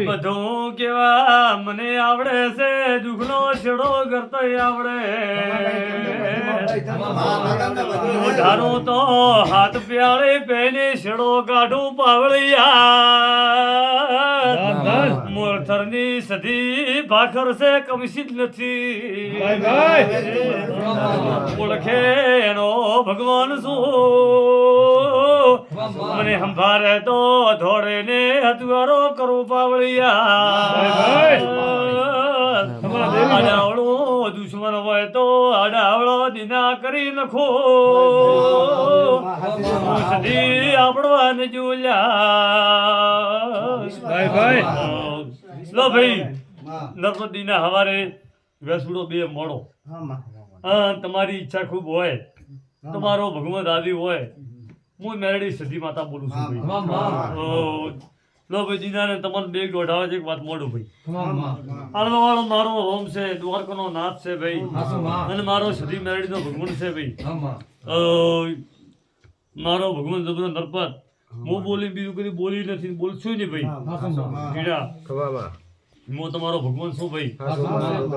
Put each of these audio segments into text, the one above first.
બધું કેવા મને આવડે છે દુખનો છેડો કરતો આવડે મોઢાનો તો હાથ પ્યાળે પેને છેડો કાઢું પાવળિયા મોરથરની સધી ભાખર છે કમશી જ નથી ઓળખે એનો ભગવાન શું મને સંભારે તો ધોળે ને હથવારો કરો પાવળિયાવડો દુશ્મન હોય તો આડાવડો દીના કરી નખો સદી આપડવાને જોલ્યા લો ભાઈ નર્મદીના હવારે વેસુડો બે મોડો તમારી ઈચ્છા ખૂબ હોય તમારો ભગવાન દાદી હોય હું મેરડી સધી માતા બોલું છું ભાઈ લો ભાઈ દીનાને તમને બે ગોઢાવે છે એક વાત મોડું ભાઈ આળવાવાળો મારો રોમ છે દ્વારકાનો નાથ છે ભાઈ અને મારો સધી મેરડીનો ભગવાન છે ભાઈ મારો ભગવાન જબરો નરપત હું બોલી બીજું કદી બોલી નથી બોલશું નહીં ભાઈ કીડા હું તમારો ભગવાન છું ભાઈ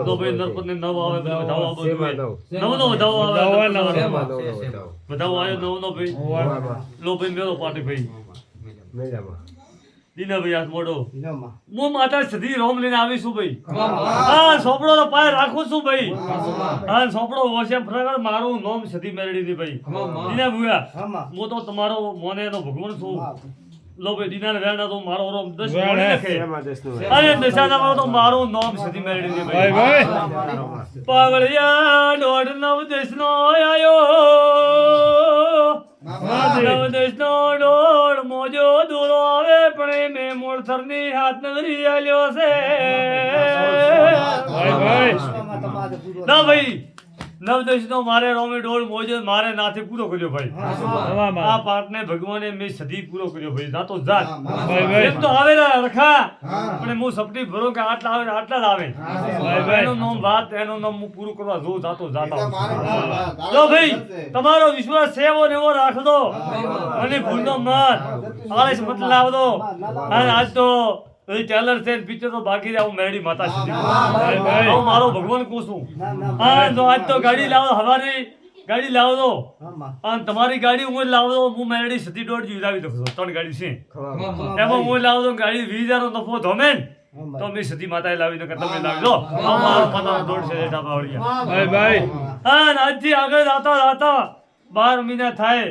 તો ભાઈ નરપત ને નવ આવે વધાવો નવનો વધાવો આવે વધાવો આવ્યો નવનો ભાઈ લો ભાઈ મેળો પાટી ભાઈ દીના ભાઈ હાથ મોડો હું માતા સધી રોમ લઈને આવીશું ભાઈ હા સોપડો તો પાય રાખું છું ભાઈ હા સોપડો હોશે ફરક મારું નામ સધી મેરડી ની ભાઈ દીના ભૂયા હું તો તમારો મોને નો ભગવાન છું લો ભાઈ દીના વેણા તો મારો રોમ 10 મોડે લખે અને દશાના તો મારું નામ સધી મેરડી ની ભાઈ પાવળિયા દોડ નવ દેશનો આયો નવ દેશનો દોડ મોજો દોડો આવે પણ મેં મોળથરની હાથ નગરી આલ્યો છે ના ભાઈ નવ દેશનો મારે રોમે ડોળ મોજો મારે નાથી પૂરો કર્યો ભાઈ આ પાઠને ભગવાને મેં સદી પૂરો કર્યો ભાઈ જાતો જાત એમ તો આવે રખા પણ હું સપટી ભરો કે આટલા આવે આટલા જ આવે એનું નામ વાત એનું નામ હું પૂરું કરવા જો જાતો જાતા લો ભાઈ તમારો વિશ્વાસ છે એવો ને એવો રાખજો અને ભૂલનો મત આળસ મત લાવજો અને આજ તો ટેલર છે પિક્ચર તો બાકી આવું મેરડી માતા સુધી હું મારો ભગવાન કહું છું હા તો આજ તો ગાડી લાવો હવાની ગાડી લાવો દો અને તમારી ગાડી હું લાવો દો હું મેરડી સતી દોઢ જીવડાવી દઉં 3 ગાડી છે એમાં હું લાવો દો ગાડી 20,000 નો નફો ધોમે તો મેં સતી માતાએ લાવી દો કે તમે લાવી દો મારો માતા દોઢ છે ભાઈ ભાઈ હા આજથી આગળ જાતા જાતા 12 મહિના થાય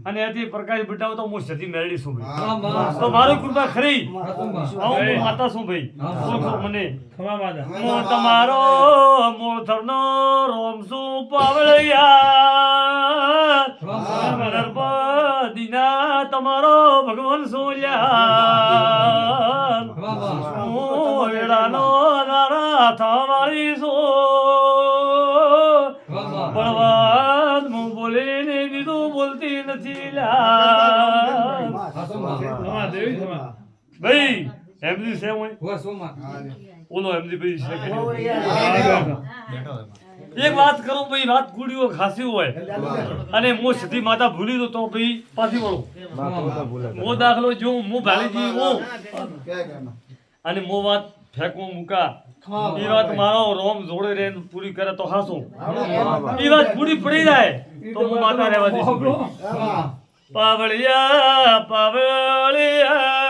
અને એથી પ્રકાશ બટાવ તો હું સતી મેરડી છું ભાઈ તો મારું કૃપા ખરી હું માતા છું ભાઈ મને હું તમારો મોળથરનો રોમ છું પાવળિયા નર્મદીના તમારો ભગવાન છું લ્યા હું વેળાનો નારા થવાળી છું બળવાદ હું બોલીને બીજું બોલતી નથી ભાઈ એમની છે ઓલો એમની ભાઈ એક વાત કરું ભાઈ વાત કુડીઓ ખાસી હોય અને હું સતી માતા ભૂલી દો તો ભાઈ પાછી વળું મો દાખલો જો હું ભાલીજી હું અને મો વાત ફેંકું મૂકા એ વાત મારો રોમ જોડે રે પૂરી કરે તો હાસું એ વાત પૂરી પડી જાય તો હું માતા રહેવા દઈશું પાવળિયા પાવળિયા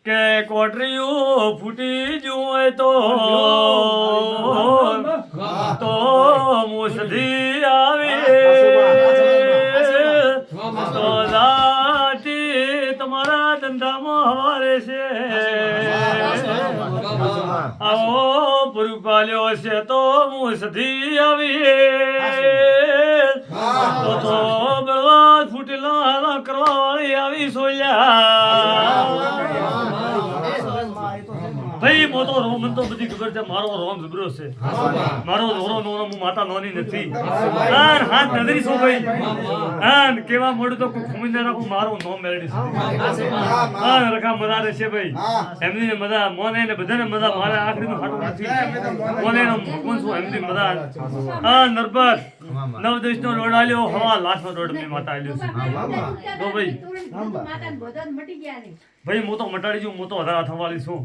કે કોટરીઓ ફૂટી જુએ તો મુસધી આવી તો દાટી તમારા ધંધામાં હવારે છે આવો પૂરું પાલ્યો છે તો મુસધી આવી તો બળવાદ ફૂટેલા હાલા કરવા વાળી આવી સોલ્યા ભાઈ મોટો રોમ તો બધી ખબર છે મારો રોમ જબરો છે મારો ધોરો નોનો હું માતા નોની નથી આન હાથ નદરી છો ભાઈ આન કેવા મોડ તો ખુમીને રાખું મારો નોમ મેરડી છે આન રખા મજા રે છે ભાઈ એમની મજા મોને ને બધાને મજા મારે આખરી નું ફાટું નથી મોને નો ભગવાન છું એમની મજા આ નરબત નવ દસ નો લોડ આલ્યો હવા લાખ નો લોડ મેં માતા આલ્યો છે તો ભાઈ માતા બધો મટી ગયા ને ભાઈ હું તો મટાડી છું હું તો વધારે થવાલી છું